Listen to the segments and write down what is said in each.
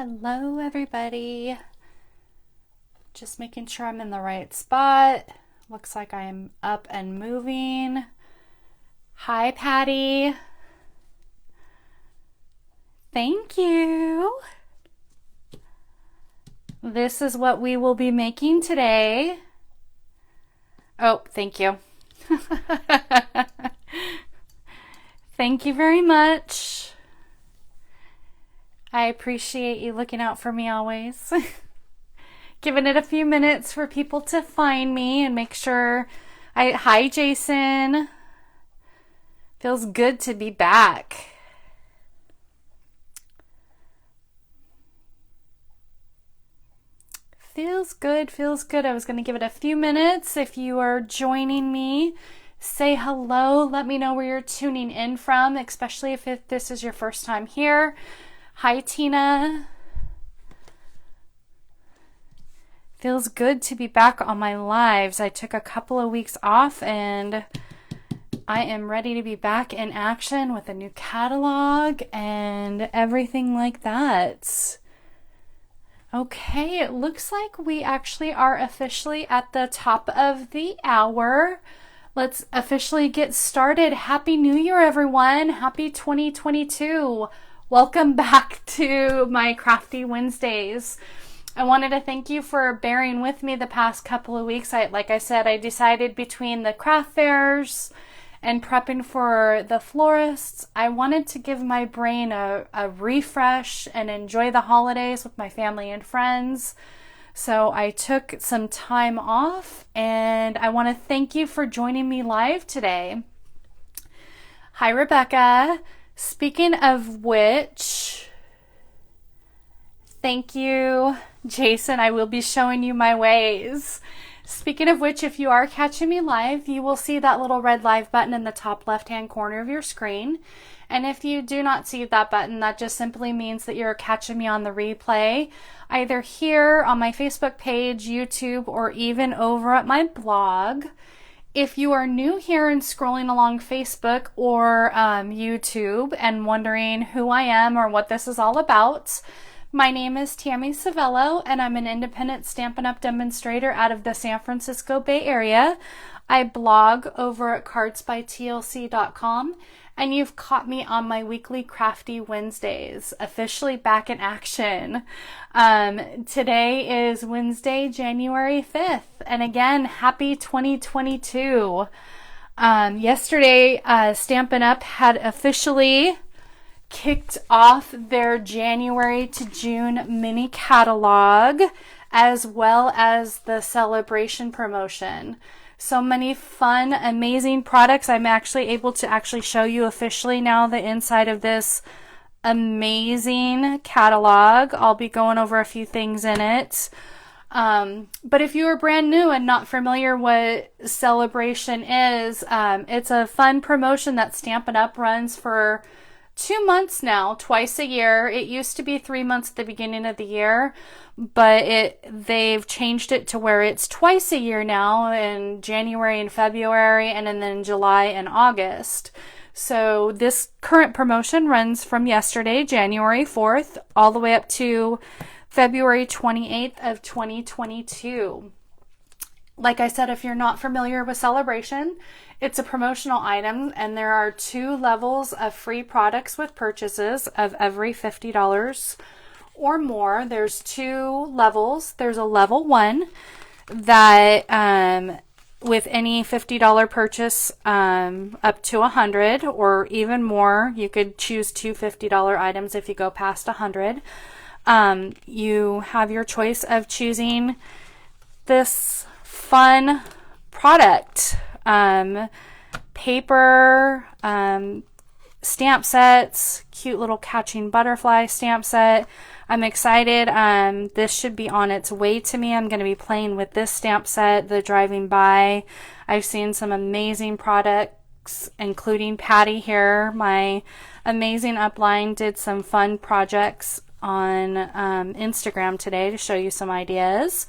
Hello, everybody. Just making sure I'm in the right spot. Looks like I'm up and moving. Hi, Patty. Thank you. This is what we will be making today. Oh, thank you. Thank you very much. I appreciate you looking out for me always. Giving it a few minutes for people to find me and make sure Hi, Jason. Feels good to be back. Feels good, feels good. I was going to give it a few minutes. If you are joining me, say hello. Let me know where you're tuning in from, especially if this is your first time here. Hi, Tina. Feels good to be back on my lives. I took a couple of weeks off and I am ready to be back in action with a new catalog and everything like that. Okay, it looks like we actually are officially at the top of the hour. Let's officially get started. Happy New Year, everyone. Happy 2022. Welcome back to my Crafty Wednesdays. I wanted to thank you for bearing with me the past couple of weeks. Like I said, I decided between the craft fairs and prepping for the florists, I wanted to give my brain a refresh and enjoy the holidays with my family and friends. So I took some time off and I want to thank you for joining me live today. Hi, Rebecca. Speaking of which, thank you, Jason. I will be showing you my ways. Speaking of which, if you are catching me live, you will see that little red live button in the top left-hand corner of your screen. And if you do not see that button, that just simply means that you're catching me on the replay, either here on my Facebook page, YouTube, or even over at my blog. If you are new here and scrolling along Facebook or YouTube and wondering who I am or what this is all about, my name is Tammy Savello, and I'm an independent Stampin' Up! Demonstrator out of the San Francisco Bay Area. I blog over at cardsbytlc.com, and you've caught me on my weekly Crafty Wednesdays, officially back in action. Today is Wednesday, January 5th, and again, happy 2022. Yesterday, Stampin' Up! Had officially kicked off their January to June mini catalog, as well as the celebration promotion. So many fun, amazing products. I'm actually able to show you officially now the inside of this amazing catalog. I'll be going over a few things in it. But if you are brand new and not familiar what Celebration is, it's a fun promotion that Stampin' Up! Runs for 2 months now, twice a year. It used to be 3 months at the beginning of the year, but they've changed it to where it's twice a year now, in January and February, and then July and August. So this current promotion runs from yesterday, January 4th, all the way up to February 28th of 2022. Like I said, if you're not familiar with Celebration, it's a promotional item, and there are 2 levels of free products with purchases of every $50 or more. There's 2 levels. There's a level 1 that with any $50 purchase up to $100 or even more, you could choose 2 $50 items if you go past $100. You have your choice of choosing this fun product. Paper, stamp sets, cute little catching butterfly stamp set. I'm excited. This should be on its way to me. I'm going to be playing with this stamp set, the driving by. I've seen some amazing products, including Patty here. My amazing upline did some fun projects on Instagram today to show you some ideas.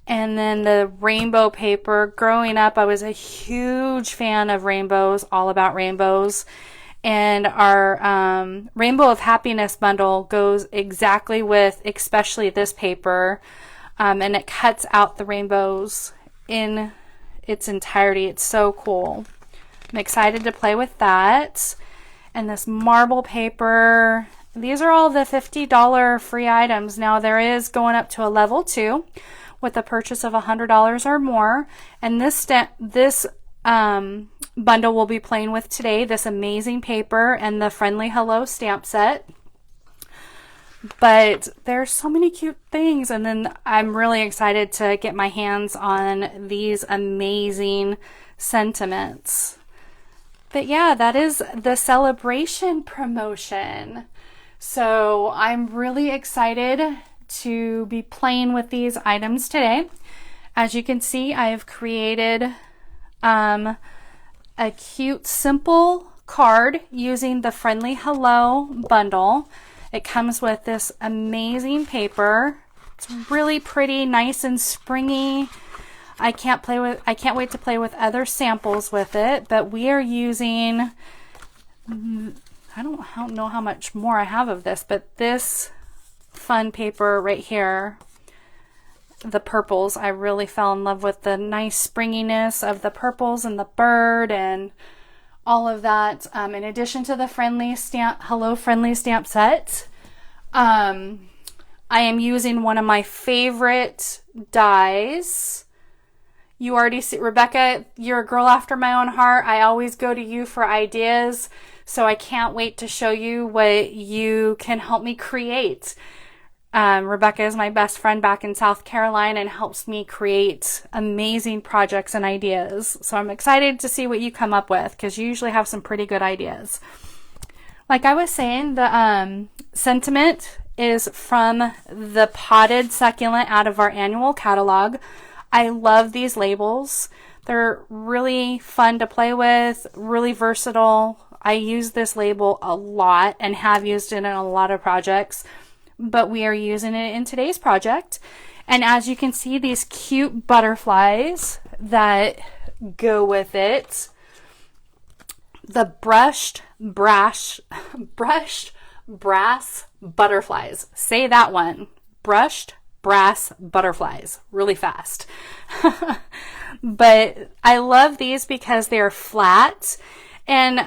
And then the rainbow paper. Growing up, I was a huge fan of rainbows, all about rainbows. And our Rainbow of Happiness bundle goes exactly with especially this paper, and it cuts out the rainbows in its entirety. It's so cool. I'm excited to play with that. And this marble paper, these are all the $50 free items. Now there is going up to a level 2 with a purchase of $100 or more. And this bundle we'll be playing with today, this amazing paper and the Friendly Hello stamp set. But there's so many cute things, and then I'm really excited to get my hands on these amazing sentiments. But yeah, that is the celebration promotion. So I'm really excited to be playing with these items today. As you can see, I have created a cute, simple card using the Friendly Hello bundle. It comes with this amazing paper. It's really pretty, nice and springy. I can't wait to play with other samples with it, but we are using, I don't know how much more I have of this, but this fun paper right here, the purples, I really fell in love with the nice springiness of the purples and the bird and all of that. In addition to the Hello Friendly stamp set, I am using one of my favorite dies. You already see, Rebecca, you're a girl after my own heart. I always go to you for ideas, so I can't wait to show you what you can help me create. Rebecca is my best friend back in South Carolina and helps me create amazing projects and ideas. So I'm excited to see what you come up with, because you usually have some pretty good ideas. Like I was saying, the sentiment is from the potted succulent out of our annual catalog. I love these labels. They're really fun to play with, really versatile. I use this label a lot and have used it in a lot of projects, but we are using it in today's project. And as you can see, these cute butterflies that go with it. The brushed brass butterflies. Say that one. Brushed brass butterflies. Really fast. But I love these because they're flat. And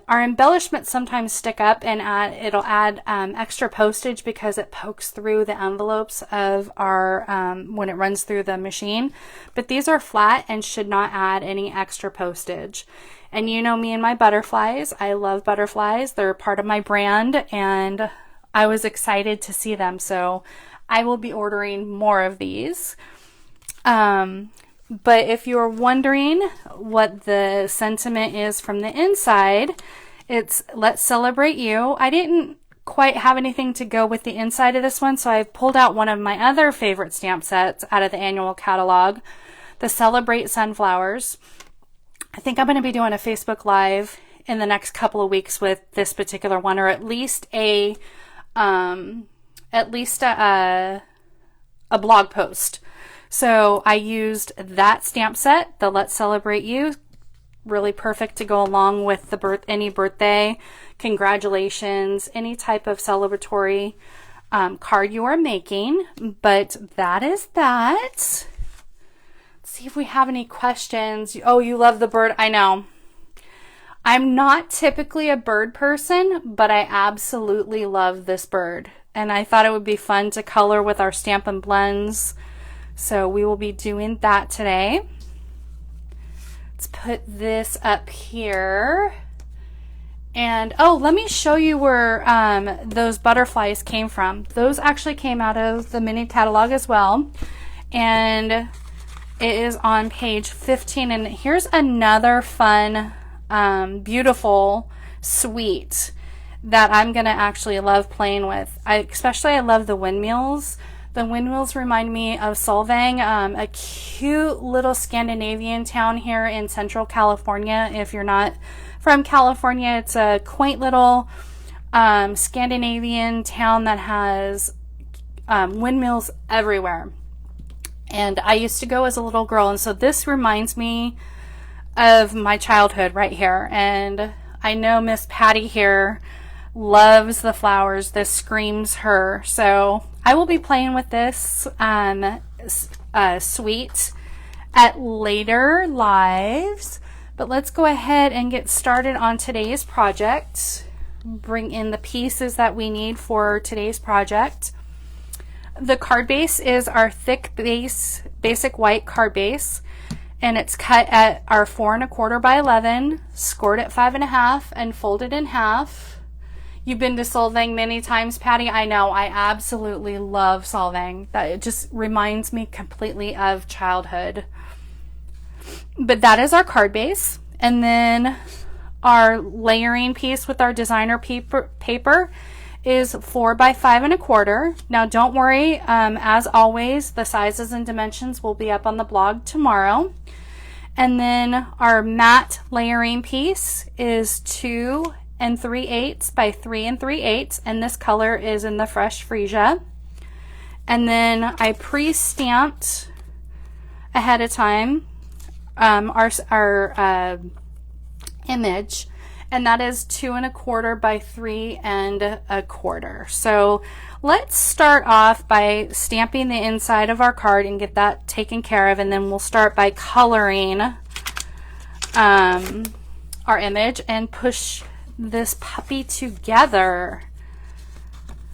our embellishments sometimes stick up, and it'll add extra postage because it pokes through the envelopes of our when it runs through the machine. But these are flat and should not add any extra postage. And you know me and my butterflies. I love butterflies. They're part of my brand, and I was excited to see them. So I will be ordering more of these. But if you're wondering what the sentiment is from the inside, it's "Let's Celebrate You." I didn't quite have anything to go with the inside of this one, so I've pulled out one of my other favorite stamp sets out of the annual catalog, the Celebrate Sunflowers. I think I'm going to be doing a Facebook Live in the next couple of weeks with this particular one, or at least a blog post. So I used that stamp set, the Let's Celebrate You, really perfect to go along with any birthday, congratulations, any type of celebratory card you are making. But that is that. Let's see if we have any questions. Oh, you love the bird. I know. I'm not typically a bird person, but I absolutely love this bird. And I thought it would be fun to color with our Stampin' Blends. So we will be doing that today. Let's put this up here. And oh, let me show you where those butterflies came from. Those actually came out of the mini catalog as well. And it is on page 15. And here's another fun, beautiful, sweet that I'm going to actually love playing with. I love the windmills. The windmills remind me of Solvang, a cute little Scandinavian town here in Central California. If you're not from California, it's a quaint little Scandinavian town that has windmills everywhere. And I used to go as a little girl, and so this reminds me of my childhood right here. And I know Miss Patty here loves the flowers. This screams her. So I will be playing with this suite at later lives. But let's go ahead and get started on today's project. Bring in the pieces that we need for today's project. The card base is our thick base, basic white card base, and it's cut at our 4 1/4 by 11, scored at 5 1/2, and folded in half. You've been to solving many times, Patty. I know, I absolutely love solving. That it just reminds me completely of childhood. But that is our card base, and then our layering piece with our designer paper is 4 by 5 1/4. Now don't worry, as always, the sizes and dimensions will be up on the blog tomorrow. And then our matte layering piece is 2 3/8 by 3 3/8, and this color is in the Fresh Freesia. And then I pre-stamped ahead of time our image, and that is 2 1/4 by 3 1/4. So let's start off by stamping the inside of our card and get that taken care of, and then we'll start by coloring our image and push this puppy together.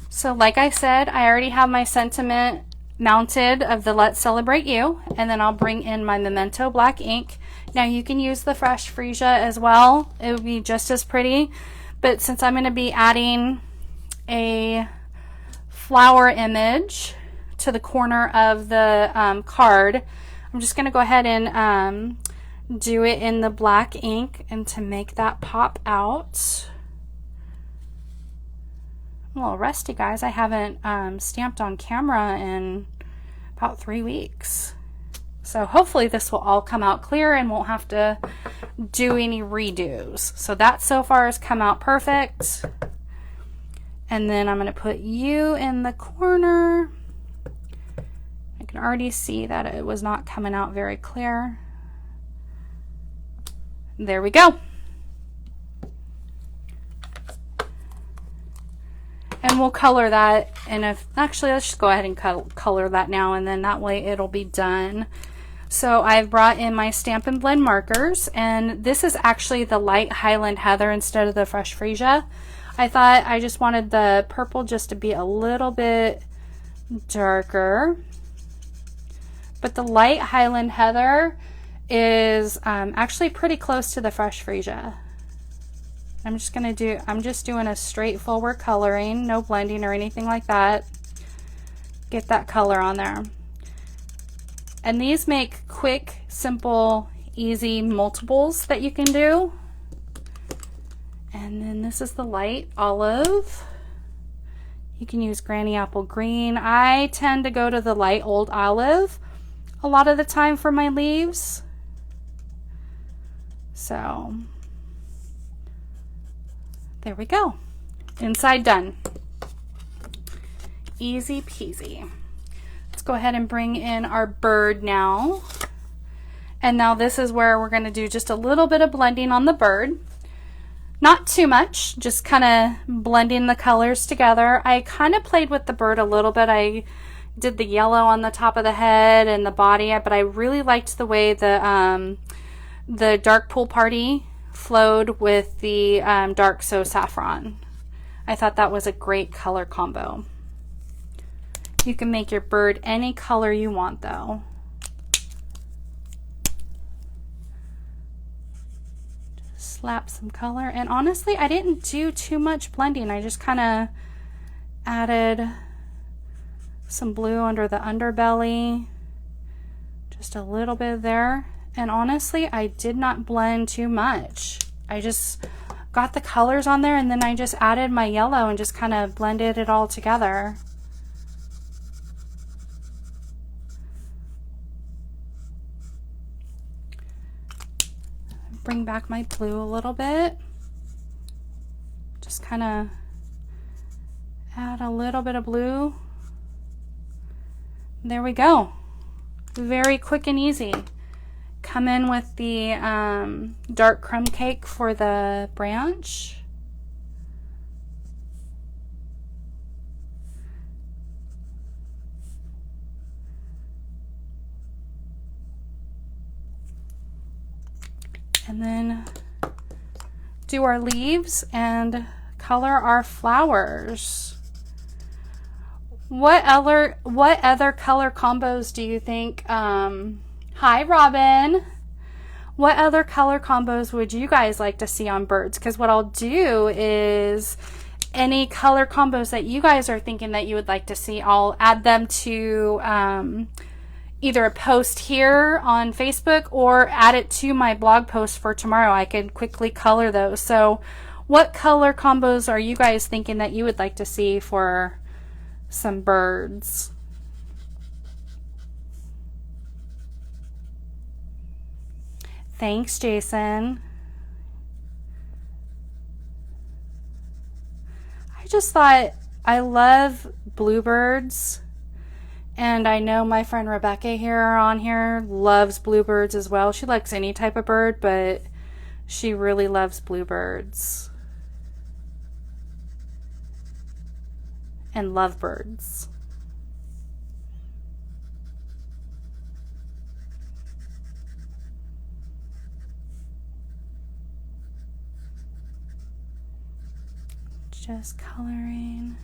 So like I said, I already have my sentiment mounted of the Let's Celebrate You, and then I'll bring in my Memento black ink. Now you can use the Fresh Freesia as well. It would be just as pretty, but since I'm going to be adding a flower image to the corner of the card, I'm just going to go ahead and do it in the black ink, and to make that pop out. I'm a little rusty, guys. I haven't stamped on camera in about 3 weeks. So hopefully this will all come out clear and won't have to do any redos. So that so far has come out perfect. And then I'm going to put you in the corner. I can already see that it was not coming out very clear. There we go. And we'll color that, and actually let's just go ahead and color that now, and then that way it'll be done. So I've brought in my Stampin' Blend markers, and this is actually the light Highland Heather instead of the Fresh Freesia. I thought I just wanted the purple just to be a little bit darker, but the light Highland Heather is actually pretty close to the Fresh Freesia. I'm just doing a straightforward coloring, no blending or anything like that. Get that color on there. And these make quick, simple, easy multiples that you can do. And then this is the light olive. You can use Granny Apple Green. I tend to go to the light old olive a lot of the time for my leaves. So there we go. Inside done. Easy peasy. Let's go ahead and bring in our bird now. And now this is where we're going to do just a little bit of blending on the bird. Not too much, just kind of blending the colors together. I kind of played with the bird a little bit. I did the yellow on the top of the head and the body, but I really liked the way the dark pool party flowed with the dark So Saffron. I thought that was a great color combo. You can make your bird any color you want though. Just slap some color, and honestly I didn't do too much blending. I just kind of added some blue under the underbelly, just a little bit there. And honestly, I did not blend too much. I just got the colors on there, and then I just added my yellow and just kind of blended it all together. Bring back my blue a little bit. Just kind of add a little bit of blue. There we go. Very quick and easy. come in with the dark crumb cake for the branch. And then do our leaves and color our flowers. What other color combos do you think? Hi, Robin. What other color combos would you guys like to see on birds? Because what I'll do is any color combos that you guys are thinking that you would like to see, I'll add them to either a post here on Facebook or add it to my blog post for tomorrow. I can quickly color those. So what color combos are you guys thinking that you would like to see for some birds? Thanks, Jason. I just thought, I love bluebirds. And I know my friend Rebecca here on here loves bluebirds as well. She likes any type of bird, but she really loves bluebirds and lovebirds. Just coloring.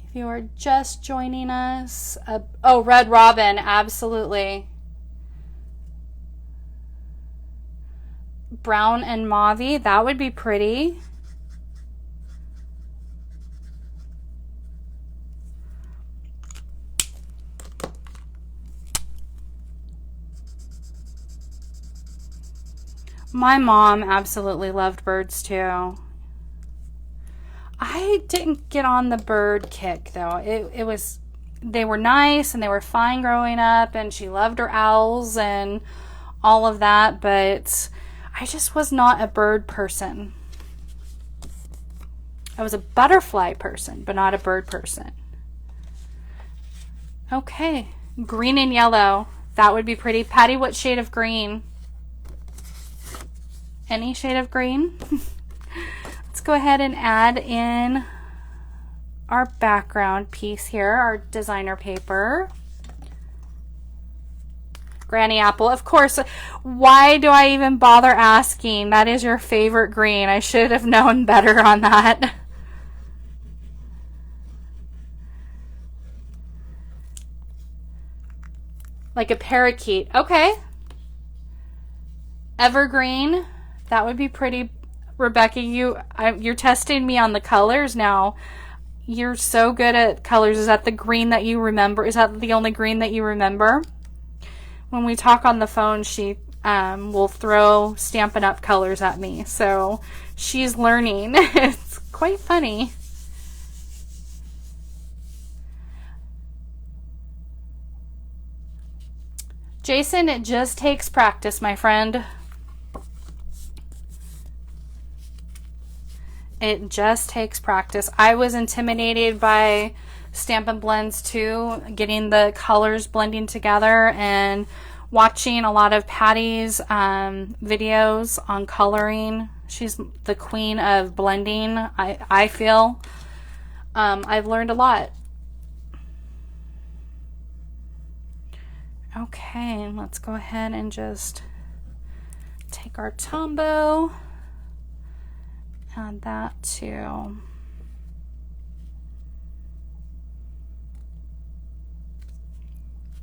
If you are just joining us, oh, Red Robin, absolutely. Brown and mauve, that would be pretty. My mom absolutely loved birds too. I didn't get on the bird kick though. They were nice and they were fine growing up, and she loved her owls and all of that, but I just was not a bird person. I was a butterfly person, but not a bird person. Okay, green and yellow. That would be pretty. Patty, what shade of green? Any shade of green? Let's go ahead and add in our background piece here, our designer paper. Granny Apple, of course. Why do I even bother asking? That is your favorite green. I should have known better on that. Like a parakeet. Okay. Evergreen. That would be pretty. Rebecca, you're testing me on the colors now. You're so good at colors. Is that the green that you remember? Is that the only green that you remember? When we talk on the phone, she will throw Stampin' Up colors at me. So she's learning. It's quite funny. Jason, it just takes practice, my friend. It just takes practice. I was intimidated by Stampin' Blends too, getting the colors blending together and watching a lot of Patty's videos on coloring. She's the queen of blending, I feel. I've learned a lot. Okay, let's go ahead and just take our Tombow. Add that to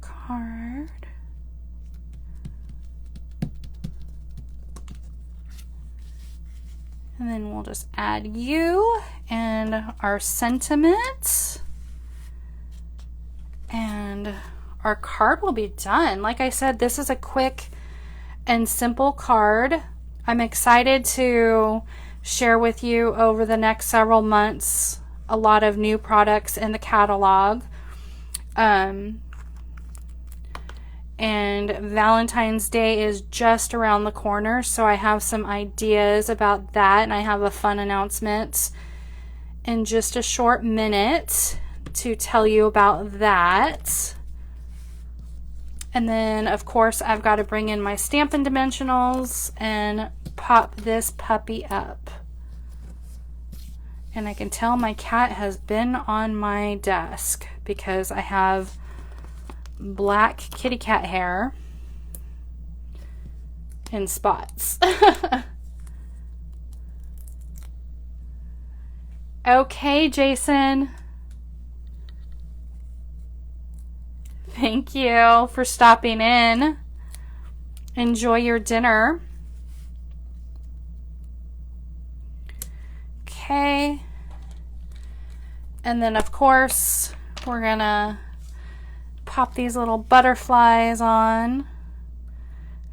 card. And then we'll just add you and our sentiment. And our card will be done. Like I said, this is a quick and simple card. I'm excited to share with you over the next several months a lot of new products in the catalog. And Valentine's Day is just around the corner, so I have some ideas about that, and I have a fun announcement in just a short minute to tell you about that. And then, of course, I've got to bring in my Stampin' Dimensionals and pop this puppy up. And I can tell my cat has been on my desk because I have black kitty cat hair in spots. Okay, Jason. Thank you for stopping in. Enjoy your dinner. Okay. And then, of course, we're gonna pop these little butterflies on.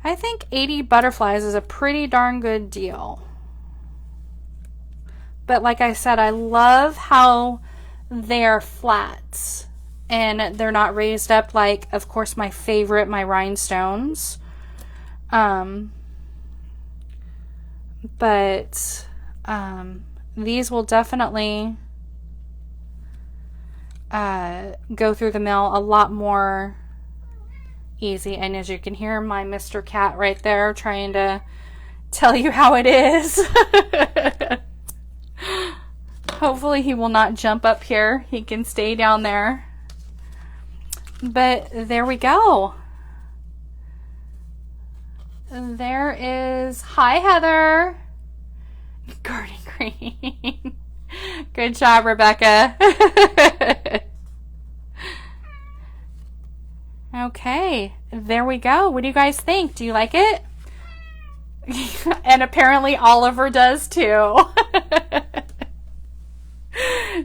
I think 80 butterflies is a pretty darn good deal. But like I said, I love how they're flat and they're not raised up like, of course, my favorite, my rhinestones. But these will definitely go through the mail a lot more easy. And as you can hear, my Mr. Cat right there trying to tell you how it is. Hopefully he will not jump up here. He can stay down there. But there we go. There is, hi Heather. Garden green. Good job, Rebecca. Okay, there we go. What do you guys think? Do you like it? And apparently Oliver does too.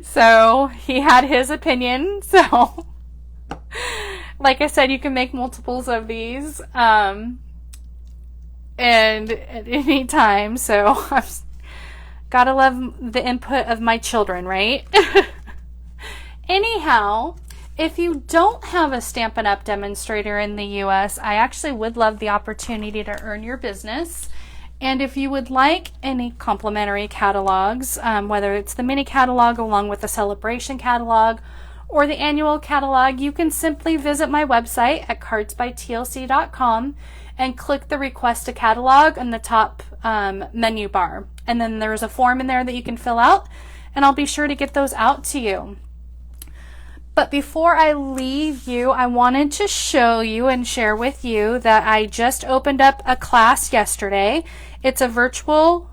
So he had his opinion. So like I said, you can make multiples of these and at any time. So I've gotta love the input of my children, right? Anyhow, if you don't have a Stampin' Up! Demonstrator in the US, I actually would love the opportunity to earn your business. And if you would like any complimentary catalogs, whether it's the mini catalog along with the celebration catalog or the annual catalog, you can simply visit my website at cardsbytlc.com and click the request a catalog in the top menu bar. And then there's a form in there that you can fill out, and I'll be sure to get those out to you. But before I leave you, I wanted to show you and share with you that I just opened up a class yesterday. It's a virtual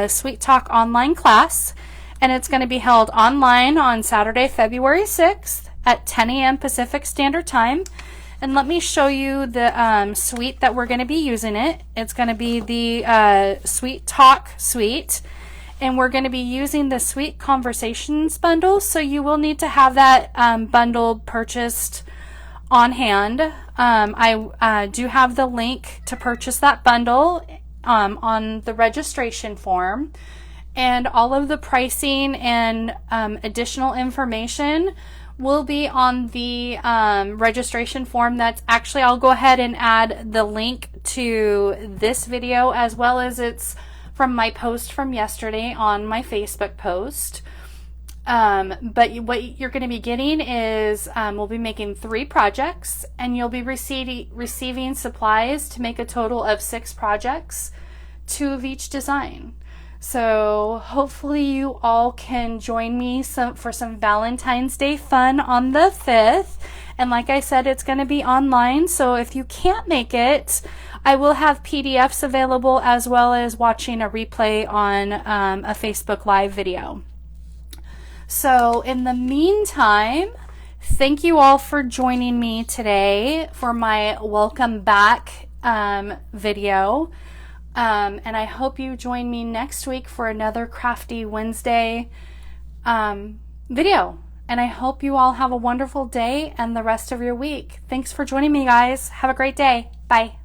Sweet Talk online class, and it's going to be held online on Saturday, February 6th at 10 a.m. Pacific Standard Time. And let me show you the suite that we're going to be using it. It's going to be the Sweet Talk suite. And we're going to be using the Sweet Conversations bundle, so you will need to have that bundle purchased on hand. I do have the link to purchase that bundle on the registration form, and all of the pricing and additional information will be on the registration form. That's actually, I'll go ahead and add the link to this video as well as it's from my post from yesterday on my Facebook post. But what you're going to be getting is we'll be making 3 projects, and you'll be receiving supplies to make a total of 6 projects, 2 of each design. So hopefully you all can join me for some Valentine's Day fun on the 5th. And like I said, it's going to be online, so if you can't make it, I will have PDFs available as well as watching a replay on a Facebook Live video. So in the meantime, thank you all for joining me today for my welcome back video. And I hope you join me next week for another Crafty Wednesday video. And I hope you all have a wonderful day and the rest of your week. Thanks for joining me, guys. Have a great day. Bye.